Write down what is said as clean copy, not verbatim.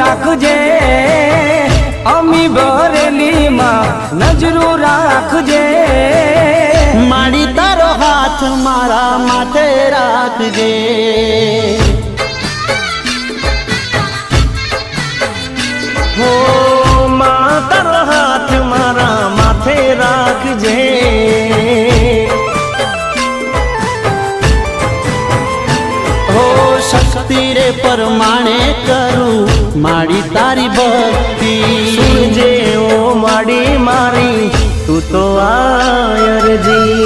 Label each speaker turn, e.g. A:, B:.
A: રાખજે અમી બરેલી માં નજરો રાખજે
B: માડી તારો હાથ મારા માથે રાખજે
A: હો માં તારો હાથ મારા માથે રાખજે
B: શક્તિ રે પરમાણે કરું માડી તારી ભક્તિ
A: સુનજે ઓ માડી મારી તું તો આયરજી